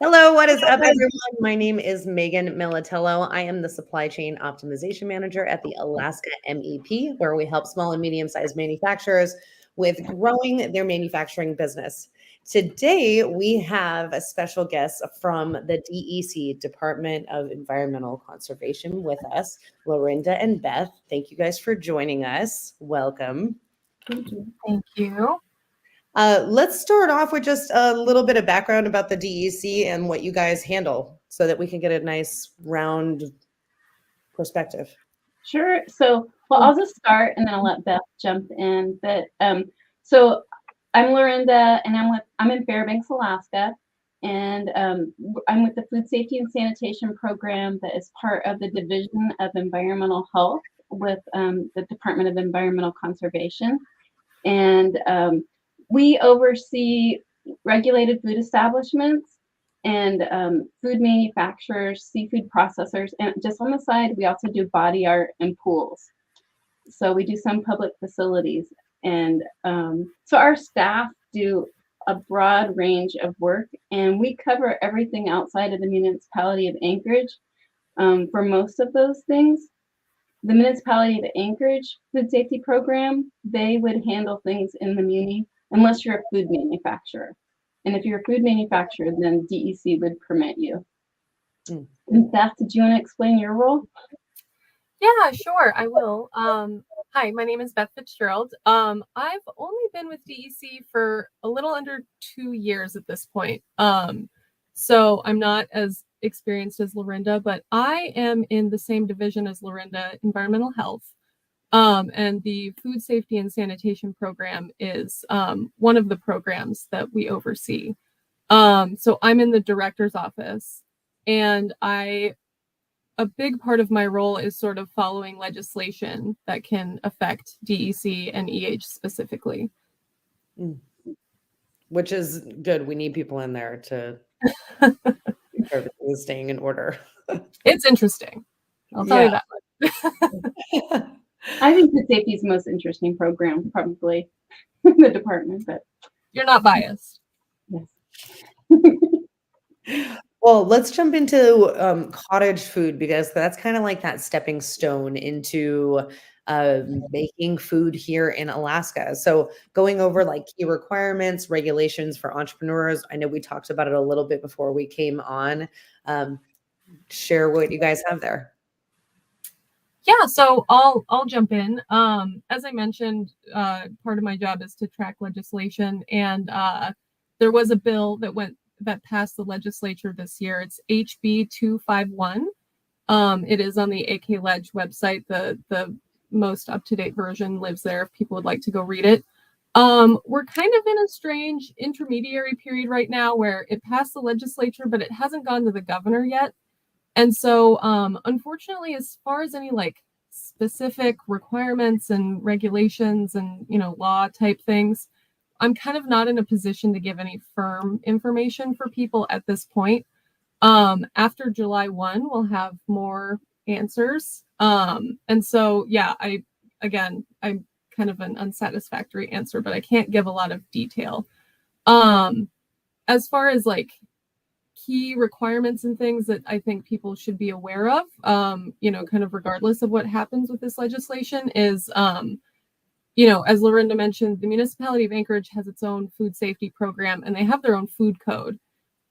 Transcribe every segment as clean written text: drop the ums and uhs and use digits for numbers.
Hello, what is up, everyone? My name is Megan Militello. I am the Supply Chain Optimization Manager at the Alaska MEP, where we help small and medium-sized manufacturers with growing their manufacturing business. Today, we have a special guest from the DEC, Department of Environmental Conservation, with us, Lorinda and Beth. Thank you guys for joining us. Welcome. Thank you. Thank you. Let's start off with just a little bit of background about the DEC and what you guys handle so that we can get a nice round perspective. Sure. I'll just start and then I'll let Beth jump in. So I'm Lorinda and I'm in Fairbanks, Alaska, and I'm with the Food Safety and Sanitation Program that is part of the Division of Environmental Health with the Department of Environmental Conservation. And we oversee regulated food establishments and food manufacturers, seafood processors, and just on the side, we also do body art and pools. So we do some public facilities. And so our staff do a broad range of work, and we cover everything outside of the municipality of Anchorage for most of those things. The municipality of Anchorage food safety program, they would handle things in the muni unless you're a food manufacturer. And if you're a food manufacturer, then DEC would permit you. And Beth, did you want to explain your role? Yeah, sure, I will. Hi, my name is Beth Fitzgerald. I've only been with DEC for a little under 2 years at this point. So I'm not as experienced as Lorinda, but I am in the same division as Lorinda, environmental health. And the Food Safety and Sanitation Program is one of the programs that we oversee. So I'm in the director's office, and a big part of my role is sort of following legislation that can affect DEC and EH specifically. Which is good. We need people in there to everything is staying in order. It's interesting. I'll tell you that much. I think food safety is the most interesting program, probably in the department, but you're not biased. Yes. Well, let's jump into cottage food, because that's kind of like that stepping stone into making food here in Alaska. So going over like key requirements, regulations for entrepreneurs. I know we talked about it a little bit before we came on. Share what you guys have there. Yeah, so I'll jump in. As I mentioned, part of my job is to track legislation, and there was a bill that passed the legislature this year. It's HB 251. It is on the AK Ledge website. The most up-to-date version lives there if people would like to go read it. We're kind of in a strange intermediary period right now where it passed the legislature, but it hasn't gone to the governor yet. And so, unfortunately, as far as any like specific requirements and regulations and, law type things, I'm kind of not in a position to give any firm information for people at this point. After July 1, we'll have more answers. And so, yeah, I'm kind of an unsatisfactory answer, but I can't give a lot of detail. As far as like key requirements and things that I think people should be aware of, kind of regardless of what happens with this legislation is, as Lorinda mentioned, the municipality of Anchorage has its own food safety program, and they have their own food code.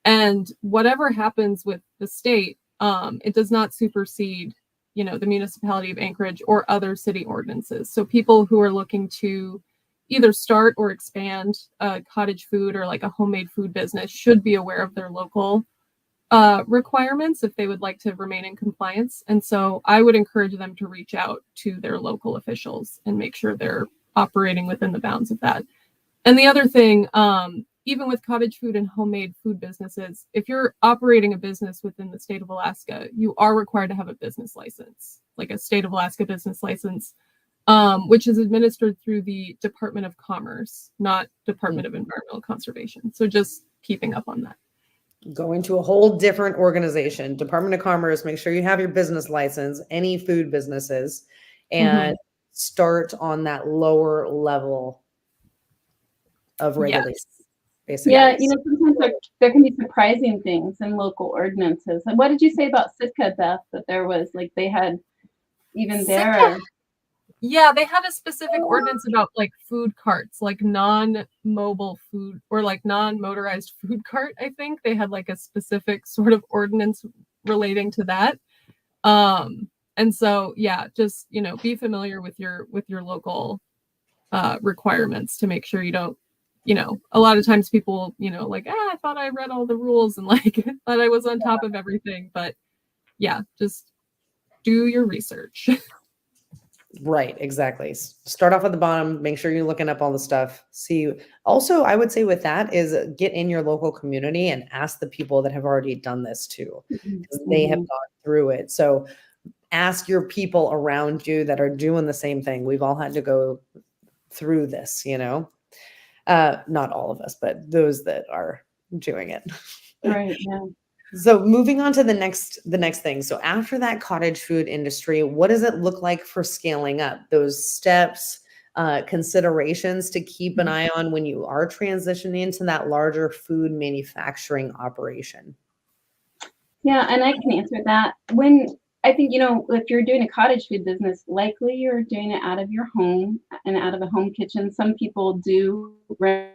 And whatever happens with the state, it does not supersede, the municipality of Anchorage or other city ordinances. So people who are looking to either start or expand a cottage food or like a homemade food business should be aware of their local requirements if they would like to remain in compliance. And so I would encourage them to reach out to their local officials and make sure they're operating within the bounds of that. And the other thing, even with cottage food and homemade food businesses, if you're operating a business within the state of Alaska, you are required to have a business license, like a state of Alaska business license, which is administered through the Department of Commerce, not Department of Environmental Conservation. So just keeping up on that. Going to a whole different organization, Department of Commerce, make sure you have your business license, any food businesses, and start on that lower level of regulation. Yes. basically. Yeah, sometimes there can be surprising things in local ordinances. And what did you say about Sitka, Beth? That there was like they had even there. Yeah, they had a specific ordinance about like food carts, like non-mobile food or like non-motorized food cart. I think they had like a specific sort of ordinance relating to that. And so yeah, just be familiar with your local requirements to make sure you don't, a lot of times people, like, I thought I read all the rules and like thought I was on top of everything. But yeah, just do your research. Right, exactly. Start off at the bottom, make sure you're looking up all the stuff. See, also, I would say with that is get in your local community and ask the people that have already done this too, because they have gone through it. So ask your people around you that are doing the same thing. We've all had to go through this, not all of us, but those that are doing it. Right. Yeah. So moving on to the next thing. So after that cottage food industry, what does it look like for scaling up? Those steps, considerations to keep an eye on when you are transitioning into that larger food manufacturing operation. Yeah, and I can answer that. When I think, if you're doing a cottage food business, likely you're doing it out of your home and out of a home kitchen. Some people do rent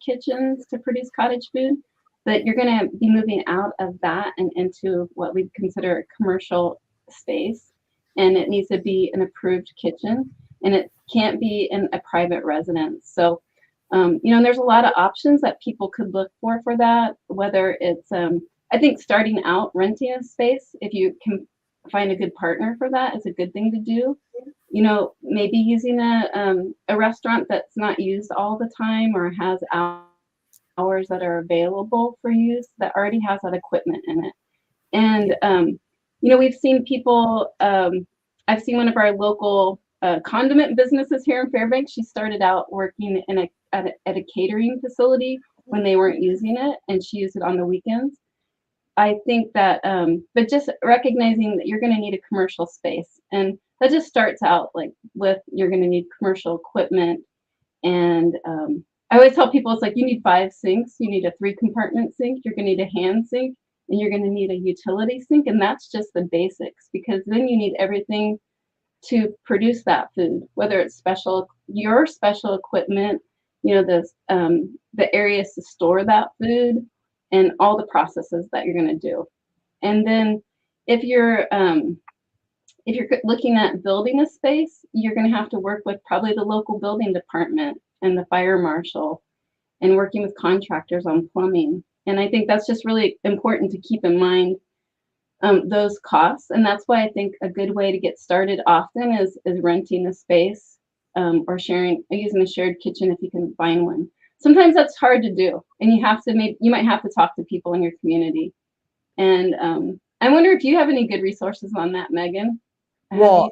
kitchens to produce cottage food, but you're going to be moving out of that and into what we consider a commercial space. And it needs to be an approved kitchen, and it can't be in a private residence. So, there's a lot of options that people could look for that, whether it's, I think starting out renting a space, if you can find a good partner for that, is a good thing to do. Maybe using a restaurant that's not used all the time or has hours that are available for use that already has that equipment in it. And, we've seen people, I've seen one of our local condiment businesses here in Fairbanks. She started out working at a catering facility when they weren't using it, and she used it on the weekends. I think that, but just recognizing that you're going to need a commercial space, and that just starts out like with you're going to need commercial equipment. And I always tell people it's like you need 5 sinks, you need a 3-compartment sink, you're going to need a hand sink, and you're going to need a utility sink, and that's just the basics, because then you need everything to produce that food, whether it's your special equipment, the areas to store that food, and all the processes that you're going to do. And then if you're looking at building a space, you're going to have to work with probably the local building department and the fire marshal, and working with contractors on plumbing. And I think that's just really important to keep in mind, those costs. And that's why I think a good way to get started often is renting a space, or using a shared kitchen if you can find one. Sometimes that's hard to do, and you might have to talk to people in your community. And I wonder if you have any good resources on that, Megan. Well,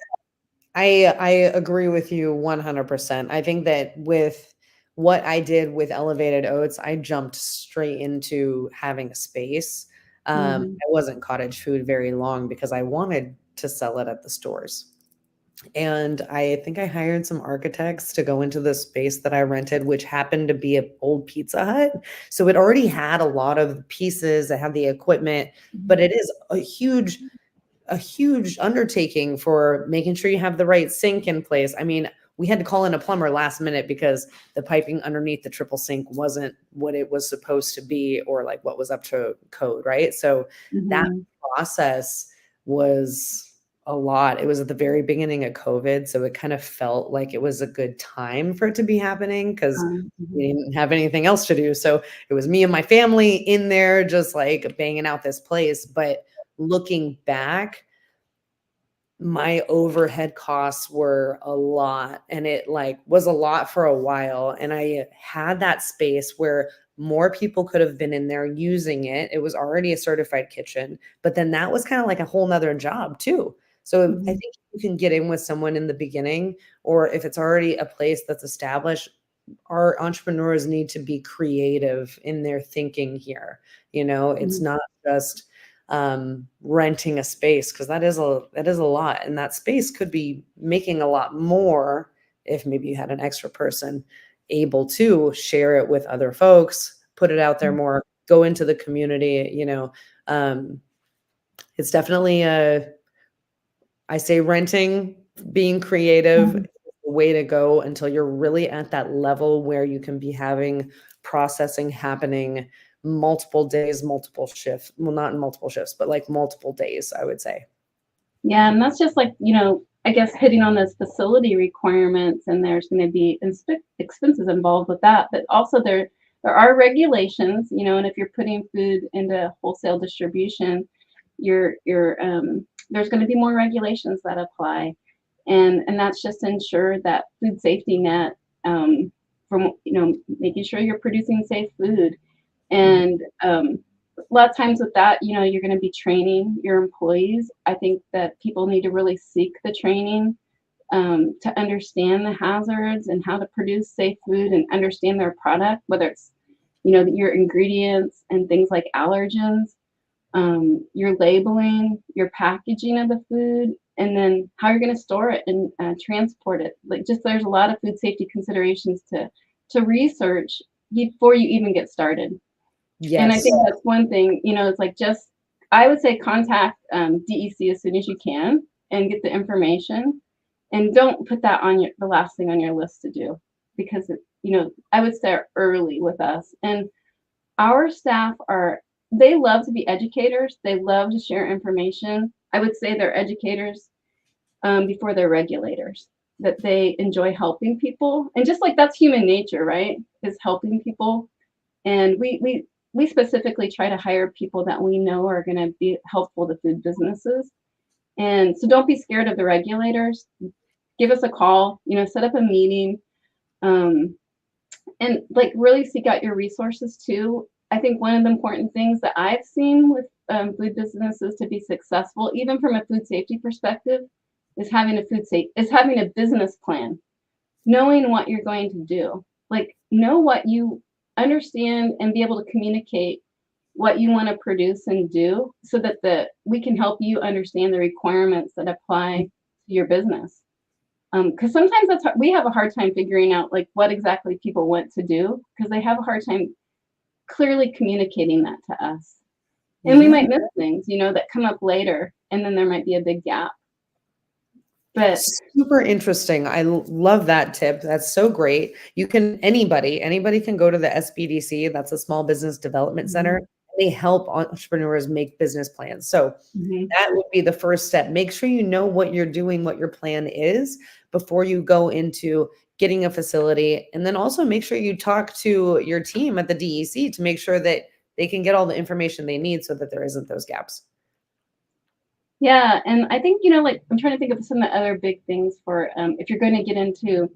I agree with you 100%. I think that with what I did with Elevated Oats, I jumped straight into having a space. I wasn't cottage food very long because I wanted to sell it at the stores. And I think I hired some architects to go into the space that I rented, which happened to be an old Pizza Hut. So it already had a lot of pieces. It had the equipment, but it is a huge undertaking for making sure you have the right sink in place. I mean, we had to call in a plumber last minute because the piping underneath the triple sink wasn't what it was supposed to be, or like what was up to code, right? So that process was a lot. It was at the very beginning of COVID, so it kind of felt like it was a good time for it to be happening because we didn't have anything else to do. So it was me and my family in there just like banging out this place. But looking back, my overhead costs were a lot, and it like was a lot for a while. And I had that space where more people could have been in there using it. It was already a certified kitchen, but then that was kind of like a whole nother job too. So I think you can get in with someone in the beginning, or if it's already a place that's established, our entrepreneurs need to be creative in their thinking here. It's not just renting a space, because that is a lot, and that space could be making a lot more if maybe you had an extra person able to share it with other folks, put it out there more, go into the community, it's definitely I say renting, being creative is the way to go until you're really at that level where you can be having processing happening multiple days, multiple shifts. Well, not in multiple shifts, but like multiple days, I would say. Yeah, and that's just like, I guess hitting on those facility requirements, and there's going to be expenses involved with that. But also there are regulations, and if you're putting food into wholesale distribution, there's going to be more regulations that apply, and that's just to ensure that food safety net, from making sure you're producing safe food, and a lot of times with that, you're going to be training your employees. I think that people need to really seek the training to understand the hazards and how to produce safe food and understand their product, whether it's, your ingredients and things like allergens, your labeling, your packaging of the food, and then how you're going to store it and transport it. Like, just there's a lot of food safety considerations to research before you even get started. Yes. And I think that's one thing, it's like, I would say contact DEC as soon as you can and get the information, and don't put that on the last thing on your list to do, because I would start early with us. And our staff they love to be educators. They love to share information. I would say they're educators before they're regulators, that they enjoy helping people. And just like that's human nature, right? Is helping people. And we specifically try to hire people that we know are going to be helpful to food businesses. And so don't be scared of the regulators. Give us a call, set up a meeting, and like really seek out your resources too. I think one of the important things that I've seen with food businesses to be successful, even from a food safety perspective, is having a business plan, knowing what you're going to do, like know what you understand and be able to communicate what you want to produce and do, so that we can help you understand the requirements that apply to your business. Because sometimes we have a hard time figuring out like what exactly people want to do, because they have a hard time clearly communicating that to us. And we might miss things, that come up later, and then there might be a big gap. But super interesting. I love that tip. That's so great. Anybody can go to the SBDC. That's a Small Business Development Center. They help entrepreneurs make business plans. So that would be the first step. Make sure you know what you're doing, what your plan is before you go into getting a facility. And then also make sure you talk to your team at the DEC to make sure that they can get all the information they need so that there isn't those gaps. Yeah, and I think, like I'm trying to think of some of the other big things for if you're going to get into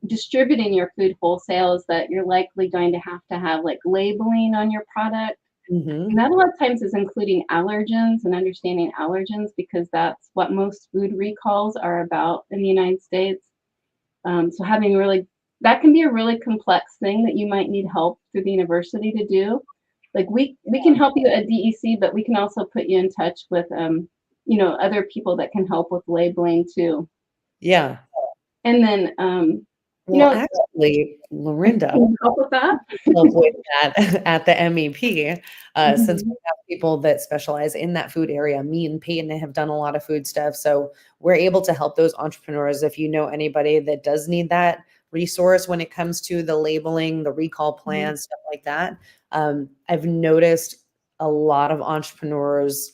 distributing your food wholesale, is that you're likely going to have like labeling on your product. And that a lot of times is including allergens and understanding allergens, because that's what most food recalls are about in the United States. So that can be a really complex thing that you might need help through the university to do. Like we can help you at DEC, but we can also put you in touch with other people that can help with labeling too. Yeah. And then actually, Lorinda, can you help with that? help with that at the MEP, since we have people that specialize in that food area. Me and Peyton have done a lot of food stuff, so we're able to help those entrepreneurs. If you know anybody that does need that resource when it comes to the labeling, the recall plan, stuff like that, I've noticed a lot of entrepreneurs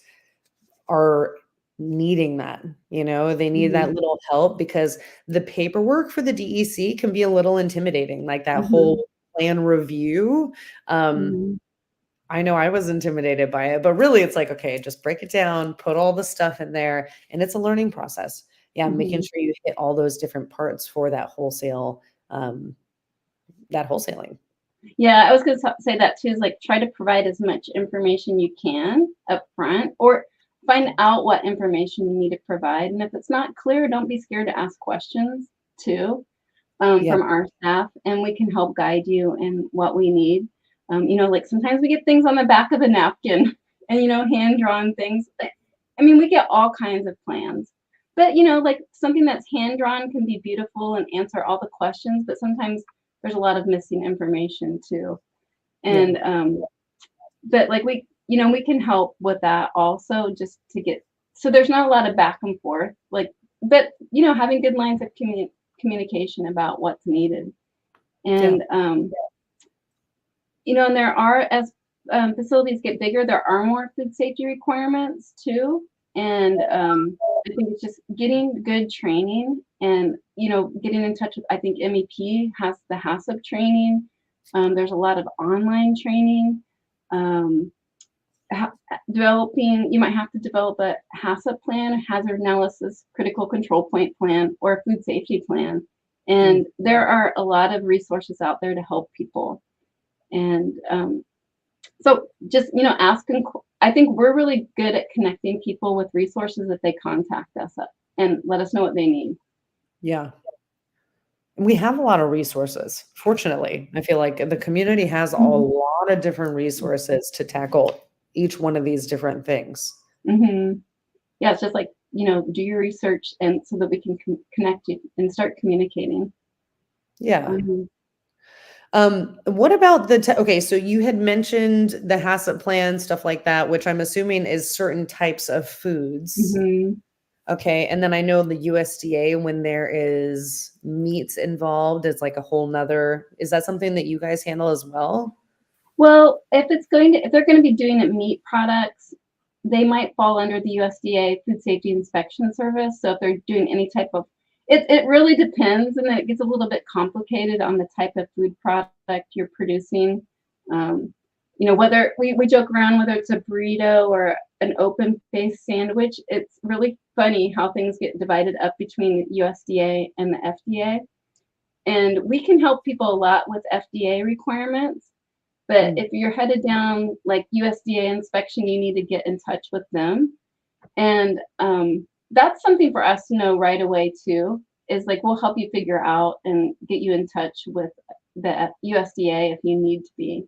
are needing that, they need that little help, because the paperwork for the DEC can be a little intimidating, like that whole plan review. I know I was intimidated by it, but really it's like, okay, just break it down, put all the stuff in there, and it's a learning process. Yeah. Making sure you hit all those different parts for that wholesale, that wholesaling. Yeah, I was going to say that too, is like try to provide as much information you can up front, or find out what information you need to provide. And if it's not clear, don't be scared to ask questions too, from our staff, and we can help guide you in what we need. Like sometimes we get things on the back of a napkin and, hand-drawn things. I mean, we get all kinds of plans, but, like something that's hand-drawn can be beautiful and answer all the questions, but sometimes there's a lot of missing information too. And but like we can help with that also, just to get, so there's not a lot of back and forth, like, but having good lines of communication about what's needed. And and there are, as facilities get bigger, there are more food safety requirements too. And I think it's just getting good training and, getting in touch with, I think MEP has the HACCP training. There's a lot of online training. Developing, you might have to develop a HACCP plan, a hazard analysis, critical control point plan, or a food safety plan. And there are a lot of resources out there to help people. And so just, asking, I think we're really good at connecting people with resources if they contact us and let us know what they need. Yeah. We have a lot of resources. Fortunately, I feel like the community has a lot of different resources to tackle each one of these different things. Yeah, it's just like, do your research, and so that we can connect you and start communicating. Yeah. What about okay, so you had mentioned the HACCP plan, stuff like that, which I'm assuming is certain types of foods. Okay, and then I know the USDA, when there is meats involved, it's like a whole nother, is that something that you guys handle as well? Well, if they're going to be doing it meat products, they might fall under the USDA Food Safety Inspection Service. So if they're doing any type of, it really depends, and it gets a little bit complicated on the type of food product you're producing. Whether we joke around whether it's a burrito or an open-faced sandwich, it's really funny how things get divided up between the USDA and the FDA. And we can help people a lot with FDA requirements. But if you're headed down like USDA inspection, you need to get in touch with them. And that's something for us to know right away too, is like, we'll help you figure out and get you in touch with the USDA if you need to be.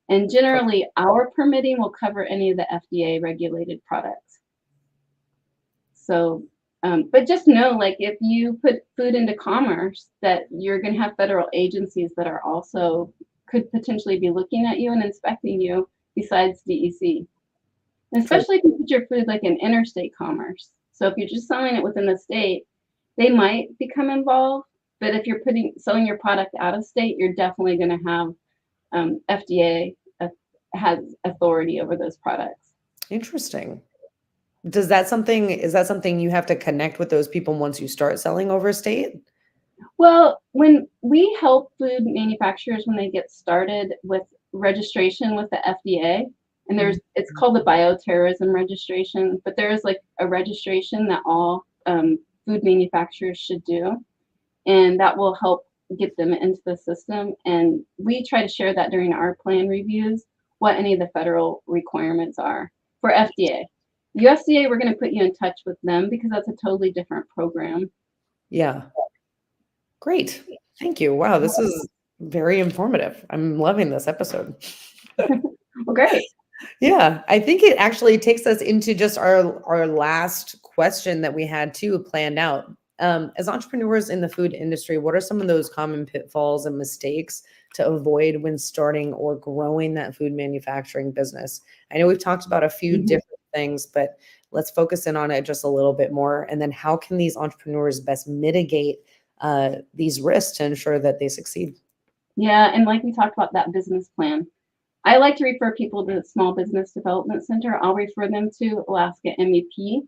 And generally our permitting will cover any of the FDA regulated products. So, but just know, like, if you put food into commerce, that you're going to have federal agencies that are also could potentially be looking at you and inspecting you besides DEC. And especially if you put your food like in interstate commerce. So if you're just selling it within the state, they might become involved. But if you're selling your product out of state, you're definitely going to have FDA has authority over those products. Interesting. Is that something you have to connect with those people once you start selling overstate? Well, when we help food manufacturers when they get started with registration with the FDA, and it's called the bioterrorism registration, but there is like a registration that all food manufacturers should do, and that will help get them into the system. And we try to share that during our plan reviews, what any of the federal requirements are for FDA. USDA, we're going to put you in touch with them because that's a totally different program. Yeah. Great. Thank you. Wow, this is very informative. I'm loving this episode. Well, great. Yeah, I think it actually takes us into just our last question that we had too planned out. As entrepreneurs in the food industry, what are some of those common pitfalls and mistakes to avoid when starting or growing that food manufacturing business? I know we've talked about a few different things, but let's focus in on it just a little bit more. And then how can these entrepreneurs best mitigate these risks to ensure that they succeed? Yeah, and like we talked about that business plan, I like to refer people to the Small Business Development Center. I'll refer them to Alaska MEP,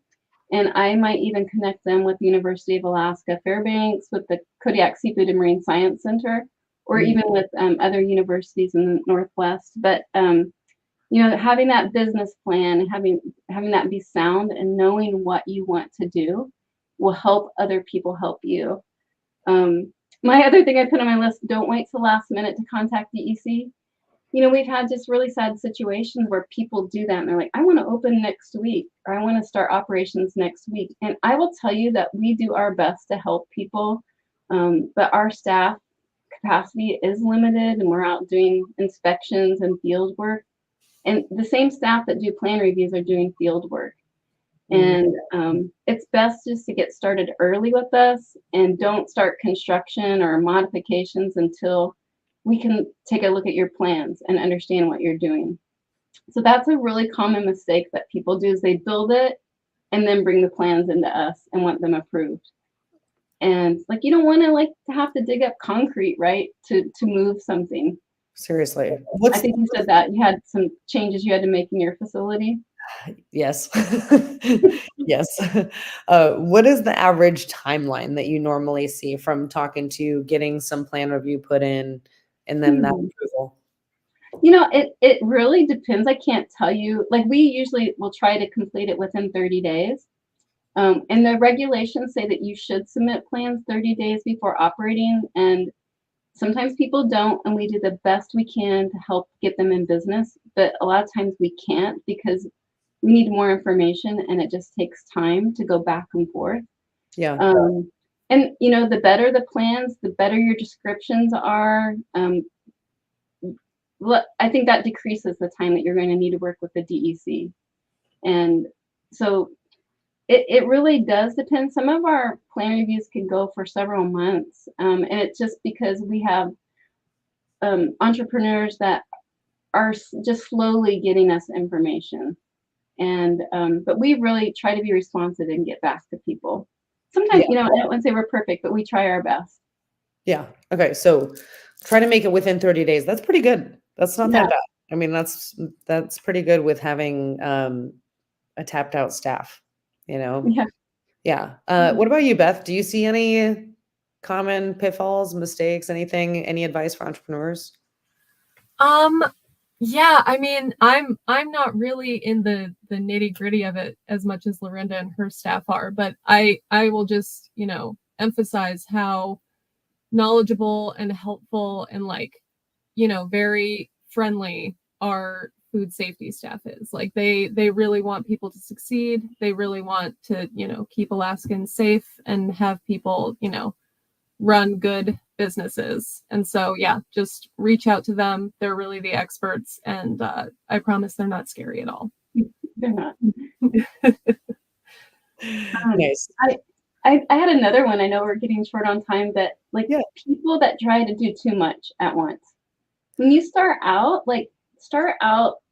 and I might even connect them with the University of Alaska Fairbanks, with the Kodiak Seafood and Marine Science Center, or even with other universities in the Northwest. But having that business plan, having that be sound, and knowing what you want to do will help other people help you. My other thing I put on my list: don't wait till last minute to contact DEC. We've had just really sad situations where people do that and they're like, I want to open next week, or I want to start operations next week. And I will tell you that we do our best to help people, but our staff capacity is limited, and we're out doing inspections and field work. And the same staff that do plan reviews are doing field work. And it's best just to get started early with us, and don't start construction or modifications until we can take a look at your plans and understand what you're doing. So that's a really common mistake that people do, is they build it and then bring the plans into us and want them approved. And like, you don't want to have to dig up concrete, right, to move something. Seriously. I think you said that you had some changes you had to make in your facility. Yes. Yes. What is the average timeline that you normally see from talking to getting some plan review put in and then that approval? It really depends. I can't tell you. Like, we usually will try to complete it within 30 days. And the regulations say that you should submit plans 30 days before operating. And sometimes people don't, and we do the best we can to help get them in business. But a lot of times we can't, because we need more information, and it just takes time to go back and forth. Yeah. And the better the plans, the better your descriptions are. I think that decreases the time that you're going to need to work with the DEC. And so it really does depend. Some of our plan reviews can go for several months. And it's just because we have entrepreneurs that are just slowly getting us information. And but we really try to be responsive and get back to people. Sometimes, I don't want to say we're perfect, but we try our best. Yeah. Okay. So try to make it within 30 days. That's pretty good. That's not that bad. I mean, that's pretty good with having a tapped out staff, Yeah. Yeah. What about you, Beth? Do you see any common pitfalls, mistakes, anything, any advice for entrepreneurs? Yeah, I mean, I'm not really in the nitty-gritty of it as much as Lorinda and her staff are, but I will just, emphasize how knowledgeable and helpful and very friendly our food safety staff is. Like, they really want people to succeed. They really want to, keep Alaskans safe and have people, run good businesses. And so, yeah, just reach out to them. They're really the experts. And I promise they're not scary at all. They're not. Nice. I had another one. I know we're getting short on time, but people that try to do too much at once. When you start out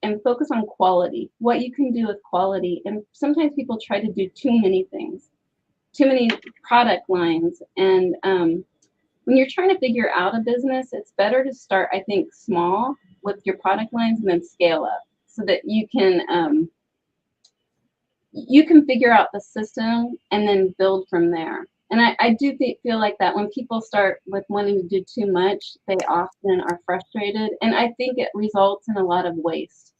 and focus on quality, what you can do with quality. And sometimes people try to do too many things, too many product lines. And when you're trying to figure out a business, it's better to start, I think, small with your product lines and then scale up so that you can figure out the system and then build from there. And I do feel like that when people start with wanting to do too much, they often are frustrated. And I think it results in a lot of waste.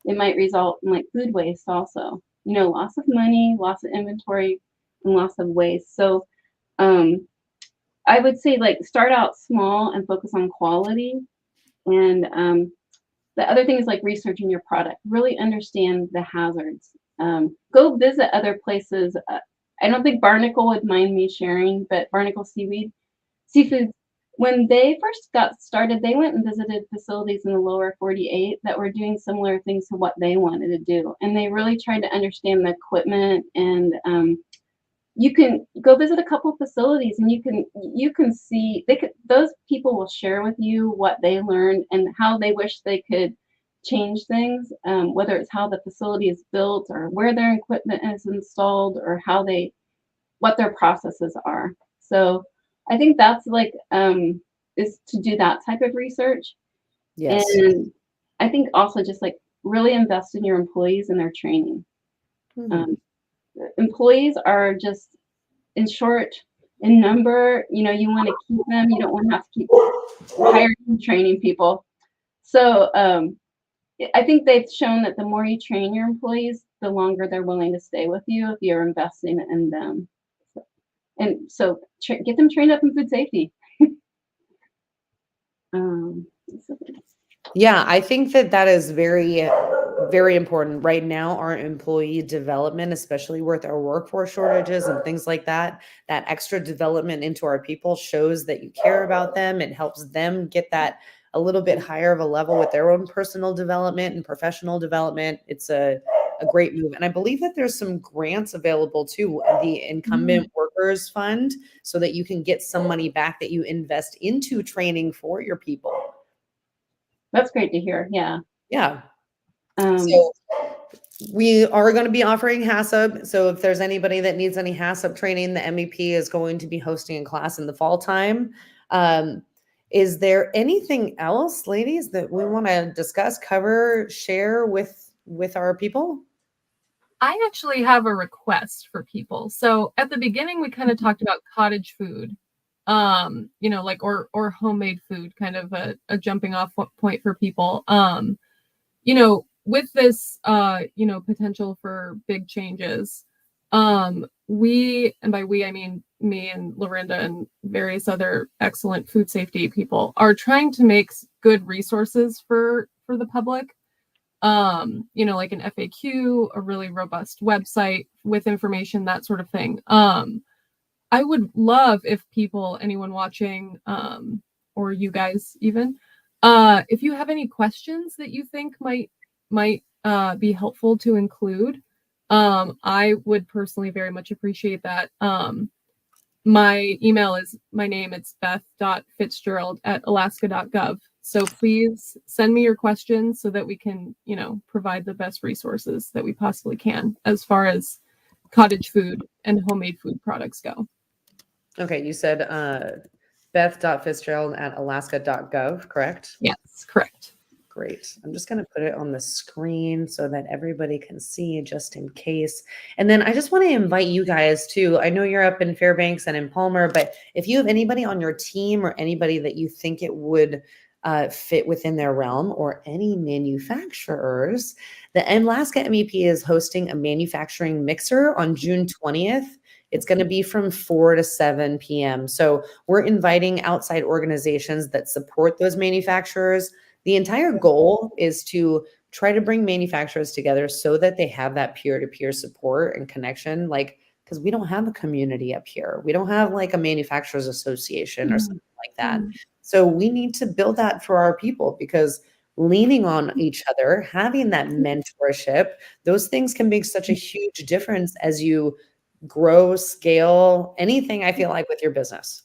It might result in food waste also, loss of money, loss of inventory, and loss of waste. So I would say start out small and focus on quality. And the other thing is researching your product, really understand the hazards. Go visit other places. I don't think Barnacle would mind me sharing, but Barnacle Seafood, when they first got started, they went and visited facilities in the lower 48 that were doing similar things to what they wanted to do. And they really tried to understand the equipment. And you can go visit a couple of facilities and you can see, those people will share with you what they learned and how they wish they could change things, whether it's how the facility is built or where their equipment is installed or what their processes are. So I think that's is to do that type of research. Yes. And I think also just really invest in your employees and their training. Employees are just in number, you want to keep them. You don't want to have to keep hiring and training people. So I think they've shown that the more you train your employees, the longer they're willing to stay with you if you're investing in them. So get them trained up in food safety. Yeah, I think that is very, very important right now. Our employee development, especially with our workforce shortages and things like that extra development into our people shows that you care about them. It helps them get that a little bit higher of a level with their own personal development and professional development. It's a great move. And I believe that there's some grants available too, the Incumbent Workers Fund, so that you can get some money back that you invest into training for your people. That's great to hear. Yeah. Yeah. Um, So we are going to be offering HACCP. So if there's anybody that needs any HACCP training, the MEP is going to be hosting a class in the fall time. Is there anything else, ladies, that we want to discuss, cover, share with our people? I actually have a request for people. So at the beginning, we kind of talked about cottage food, you know, like or homemade food, kind of a jumping off point for people. You know, with this, you know, potential for big changes, we, and by we I mean me and Lorinda and various other excellent food safety people, are trying to make good resources for the public. You know, like an FAQ, a really robust website with information, that sort of thing. I would love if people, anyone watching, or you guys even, if you have any questions that you think might be helpful to include, I would personally very much appreciate that. My email is it's beth.fitzgerald@alaska.gov. So please send me your questions so that we can, you know, provide the best resources that we possibly can as far as cottage food and homemade food products go. Okay, you said beth.fitzgerald@alaska.gov, correct? Yes, correct. Great. I'm just going to put it on the screen so that everybody can see just in case. And then I just want to invite you guys too. I know you're up in Fairbanks and in Palmer, but if you have anybody on your team or anybody that you think it would fit within their realm, or any manufacturers, the Alaska MEP is hosting a manufacturing mixer on June 20th. It's going to be from 4 to 7 p.m. So we're inviting outside organizations that support those manufacturers. The entire goal is to try to bring manufacturers together so that they have that peer-to-peer support and connection, like, because we don't have a community up here. We don't have like a manufacturers association or something like that. So we need to build that for our people, because leaning on each other, having that mentorship, those things can make such a huge difference as you grow, scale, anything, I feel like, with your business.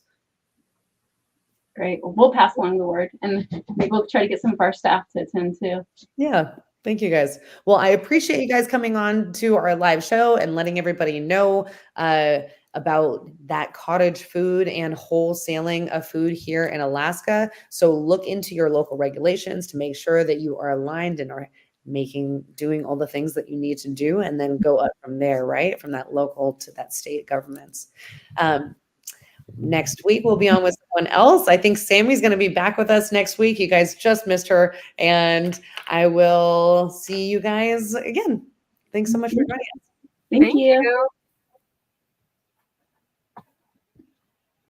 Great. Well, we'll pass along the word, and maybe we'll try to get some of our staff to attend too. Yeah. Thank you, guys. Well, I appreciate you guys coming on to our live show and letting everybody know about that cottage food and wholesaling of food here in Alaska. So look into your local regulations to make sure that you are aligned and are doing all the things that you need to do, and then go up from there, right? From that local to that state governments. Next week, we'll be on with someone else. I think Sammy's going to be back with us next week. You guys just missed her, and I will see you guys again. Thanks so much for joining us. Thank you.